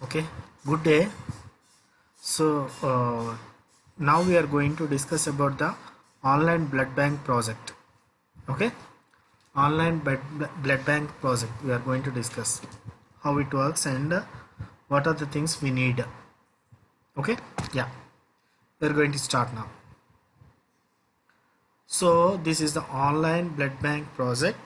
Okay, good day. So now we are going to discuss about the online blood bank project. Okay, online blood bank project. We are going to discuss how it works and what are the things we need. Okay, yeah, we are going to start now. So this is the online blood bank project.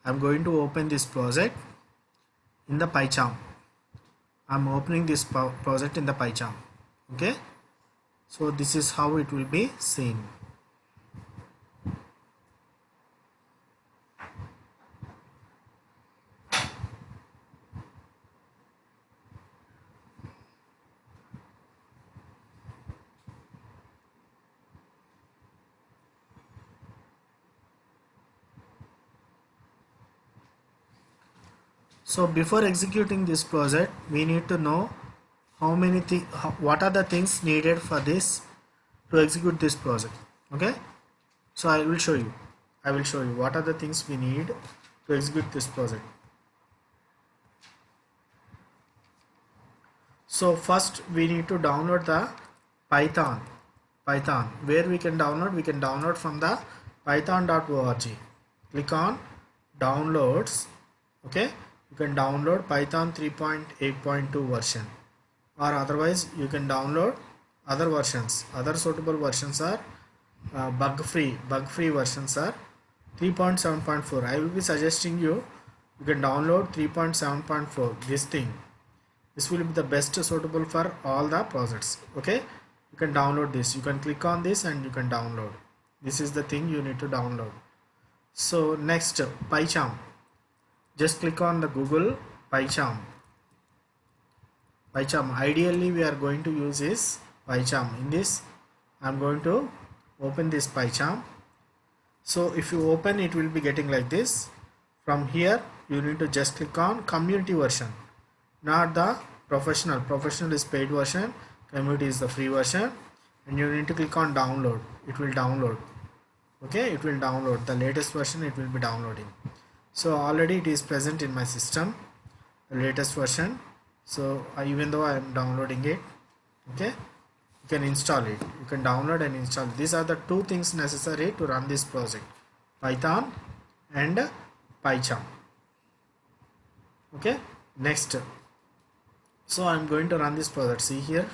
I'm going to open this project in the PyCharm. I'm opening this project in the PyCharm. Okay, so this is how it will be seen. So before executing this project, we need to know what are the things needed for this to execute this project. Okay, so I will show you. What are the things we need to execute this project. So first we need to download the Python. Where we can download from the python.org. Click on downloads. Okay, you can download Python 3.8.2 version, or otherwise you can download other versions. Other suitable versions are bug free versions are 3.7.4. I will be suggesting you can download 3.7.4. This will be the best suitable for all the projects. Okay, you can download this. You can click on this and you can download. This is the thing you need to download. So next, PyCharm. Just click on the Google PyCharm. Ideally we are going to use is PyCharm. In this I'm going to open this PyCharm. So if you open, it will be getting like this. From here you need to just click on community version, not the professional. Professional is paid version, community is the free version, and you need to click on download. It will download. Okay, it will download the latest version. It will be downloading. So already it is present in my system, the latest version. So even though I am downloading it, okay, you can install it. You can download and install. These are the two things necessary to run this project: Python and PyCharm. Okay, next. So I'm going to run this project. See here.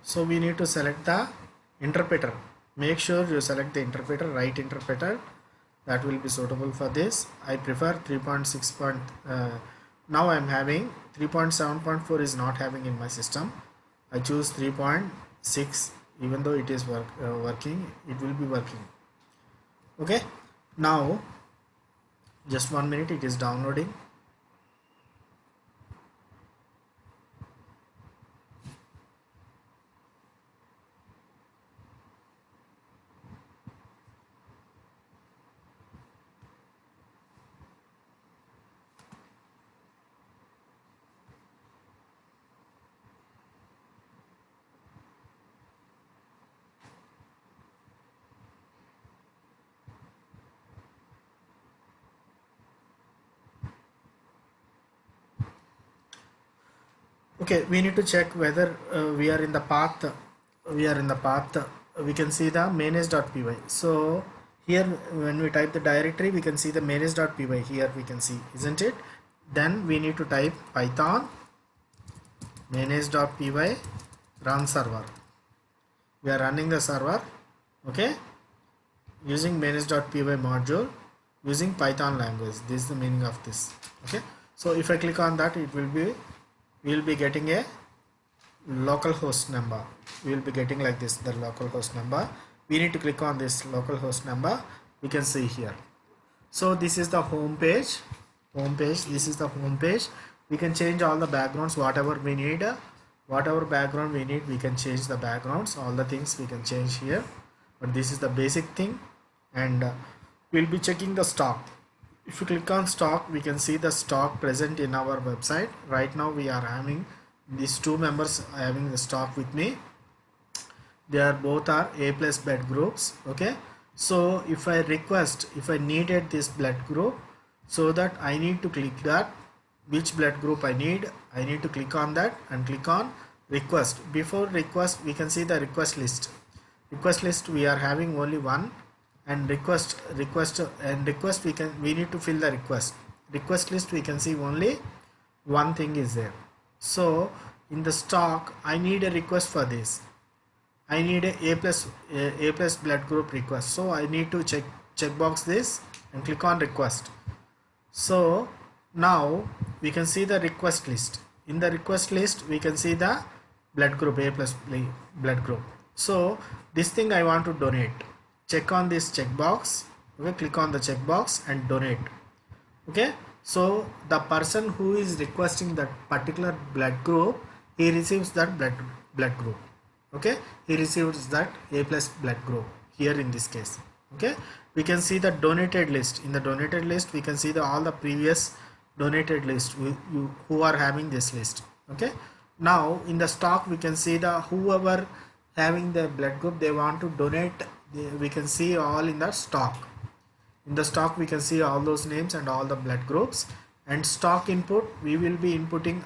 So we need to select the interpreter. Make sure you select the interpreter, right interpreter. That will be suitable for this. I prefer 3.6. Now I am having 3.7.4 is not having in my system. I choose 3.6. Even though it is working, it will be working. Okay. Now, just 1 minute. It is downloading. Okay, we need to check whether we are in the path. We can see the manage.py. So here when we type the directory, we can see the manage.py. Here we can see, isn't it? Then we need to type Python manage.py run server. We are running the server, okay, using manage.py module using Python language. This is the meaning of this. Okay, so if I click on that, we will be getting a localhost number. We will be getting like this, the localhost number. We need to click on this localhost number. We can see here. So this is the home page. This is the home page. We can change all the backgrounds, whatever we need. Whatever background we need, we can change the backgrounds. All the things we can change here. But this is the basic thing, and we'll be checking the stock. If you click on stock, we can see the stock present in our website. Right now we are having these two members having the stock with me, they are both are A plus blood groups. Okay, so if I request, if I needed this blood group, so that I need to click that which blood group I need to click on that and click on request. Before request, we can see the request list. Request list we are having only one, and request we need to fill the request list. We can see only one thing is there. So in the stock I need a request for this. I need A plus blood group request. So I need to checkbox this and click on request. So now we can see the request list. In the request list we can see the blood group A plus blood group. So this thing I want to donate. Check on this checkbox. Okay, click on the checkbox and donate. Okay, so the person who is requesting that particular blood group, he receives that blood group. Okay, he receives that A plus blood group here in this case. Okay, we can see the donated list. In the donated list we can see all the previous donated list who are having this list. Okay, now in the stock we can see the whoever having the blood group they want to donate, we can see all in the stock. In the stock we can see all those names and all the blood groups. And stock input, we will be inputting,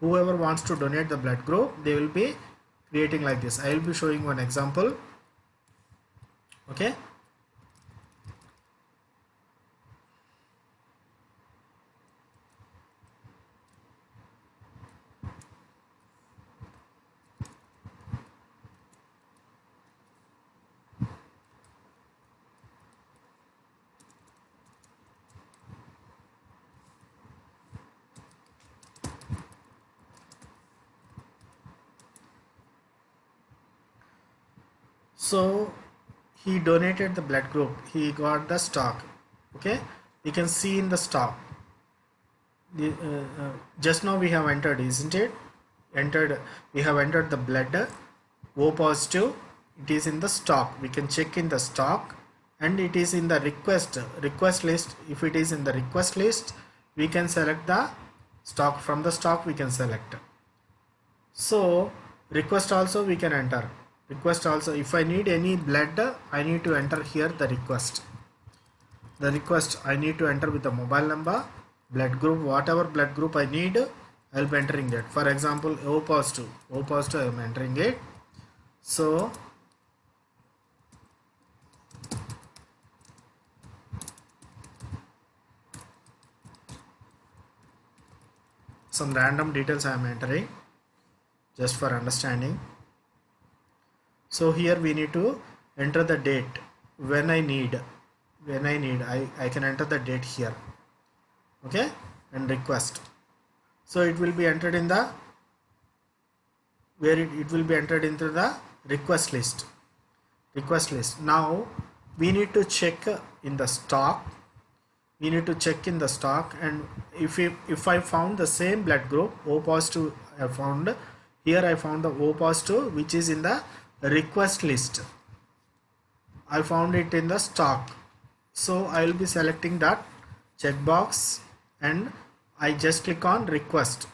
whoever wants to donate the blood group, they will be creating like this. I will be showing one example. Okay, so he donated the blood group, he got the stock. Okay, you can see in the stock just now we have entered, isn't it? We have entered the blood O positive. It is in the stock. We can check in the stock, and it is in the request list. If it is in the request list, we can select the stock. From the stock we can select. So request also we can enter. Request also, if I need any blood, I need to enter here the request. The request I need to enter with the mobile number, blood group, whatever blood group I need, I will be entering that. For example, O positive I am entering it. So some random details I am entering just for understanding. So here we need to enter the date when I need. I can enter the date here. Okay, and request. So it will be entered in the it will be entered into the request list. Now we need to check in the stock. We need to check in the stock, and if I found the same blood group O positive, I found here, I found the O positive which is in the request list. I found it in the stock. So I will be selecting that checkbox and I just click on request.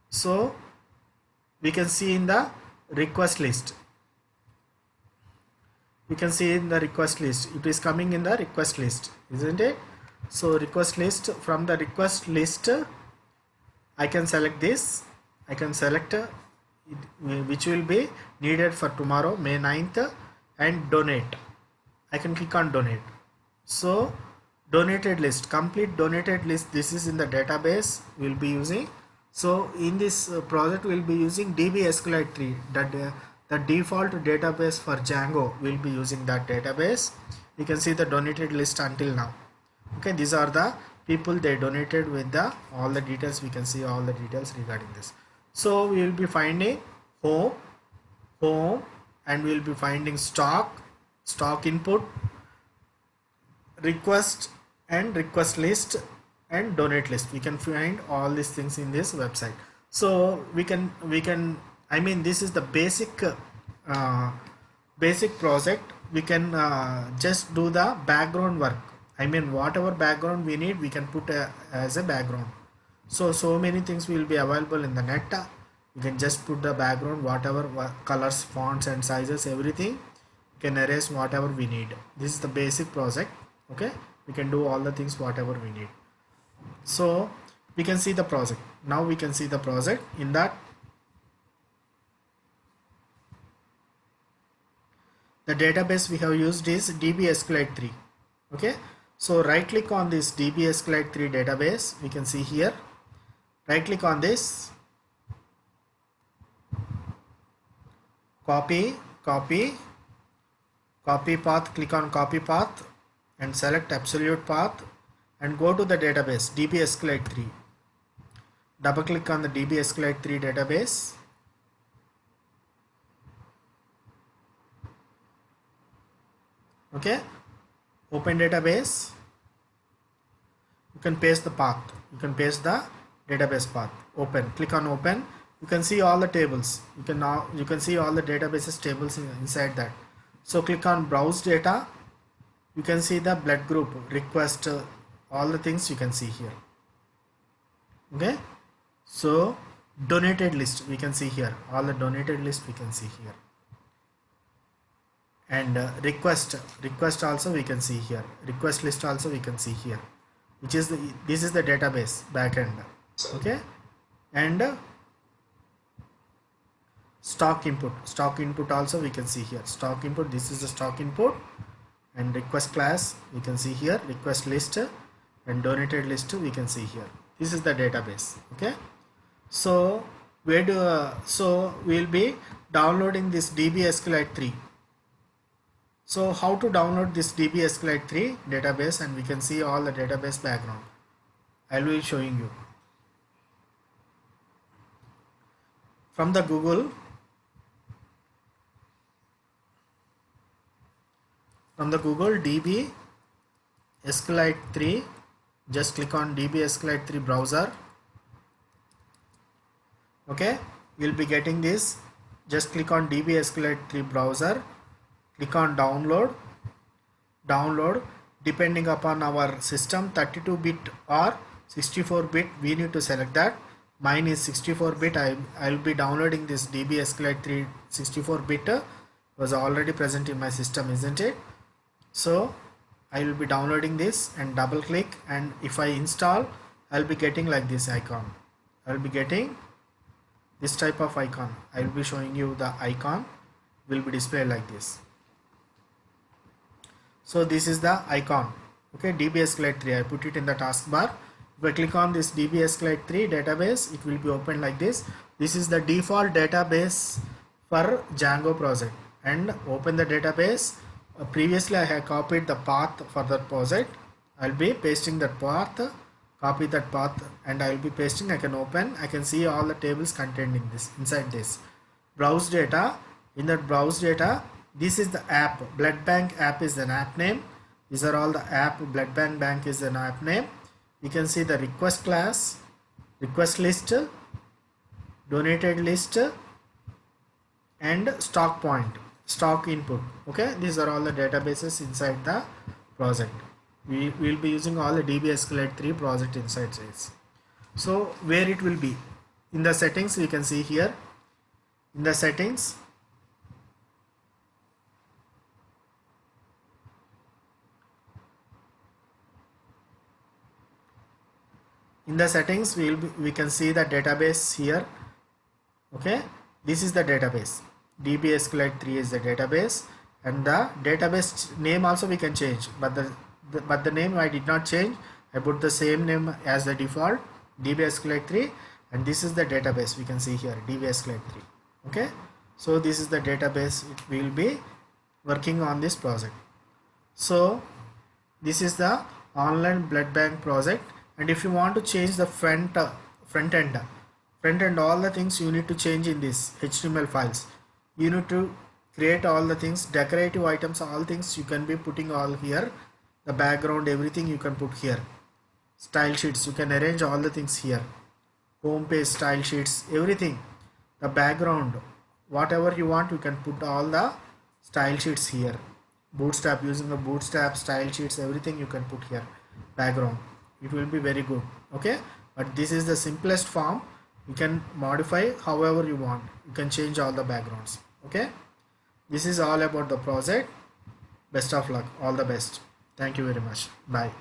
So we can see in the request list. We can see in the request list. It is coming in the request list, isn't it? So request list, from the request list I can select this. I can select which will be needed for tomorrow, May 9th, and donate. I can click on donate. So donated list, complete donated list, this is in the database we will be using. So in this project we will be using DB SQLite 3, that the default database for Django. We will be using that database. You can see the donated list until now. Okay, these are the people they donated with the all the details. We can see all the details regarding this. So we will be finding home, and we will be finding stock input, request and request list, and donate list. We can find all these things in this website. So we can this is the basic project. We can just do the background work. Whatever background we need, we can put as a background. So many things will be available in the net. You can just put the background, whatever colors, fonts and sizes, everything. You can erase whatever we need. This is the basic project. Okay, we can do all the things whatever we need. So we can see the project. Now we can see the project. In that, the database we have used is DB SQLite 3. Okay, so right click on this DB SQLite 3 database. We can see here, right click on this, copy path, click on copy path and select absolute path and go to the database DB SQLite 3. Double click on the DB SQLite 3 database. Okay, open database. You can paste the path. You can paste the database path. Open. Click on open. You can see all the tables. You can see all the databases tables inside that. So click on browse data. You can see the blood group, request, all the things you can see here. Okay, so donated list we can see here, all the donated list we can see here, and request also we can see here, request list also we can see here, which is this is the database backend. Okay, and stock input also we can see here, stock input, this is the stock input, and request class we can see here, request list and donated list we can see here. This is the database. Okay, so so we'll be downloading this DB SQLite 3. So how to download this DB SQLite 3 database, and we can see all the database background. I will be showing you from the Google. From the Google DB SQLite 3, just click on DB SQLite 3 browser. Okay, you'll be getting this. Just click on DB SQLite 3 browser, click on download. Depending upon our system, 32-bit or 64-bit, we need to select that. Mine is 64-bit. I'll be downloading this DB SQLite 3 64-bit. Was already present in my system, isn't it? So I will be downloading this and double click, and if I install, I'll be getting like this icon. I'll be getting this type of icon. I will be showing you the icon will be displayed like this. So this is the icon. Okay, DB SQLite 3. I put it in the taskbar. If I click on this DB SQLite 3 database, it will be open like this. This is the default database for Django project. And open the database. Previously I have copied the path for that project. I'll be pasting that path, copy that path, and I will be pasting. I can open, I can see all the tables contained in this, inside this. Browse data. In that browse data, this is the app. Blood bank app is an app name. These are all the app. Blood bank is an app name. You can see the request class, request list, donated list, and stock point, stock input. Okay, these are all the databases inside the project. We will be using all the DB SQLite 3 project inside this. So where it will be in the settings, we can see here in the settings. In the settings, we can see the database here. Okay, this is the database. DB SQLite 3 is the database, and the database name also we can change, but the name I did not change. I put the same name as the default, DB SQLite 3, and this is the database we can see here, DB SQLite 3. Okay, so this is the database we will be working on this project. So this is the online blood bank project, and if you want to change the front end, all the things you need to change in this HTML files. You need to create all the things, decorative items, all things you can be putting all here. The background, everything you can put here. Style sheets, you can arrange all the things here. Home page, style sheets, everything. The background, whatever you want, you can put all the style sheets here. Bootstrap, using the Bootstrap style sheets, everything you can put here. Background, it will be very good. Okay, but this is the simplest form. You can modify however you want. You can change all the backgrounds. Okay, this is all about the project. Best of luck, all the best. Thank you very much. Bye.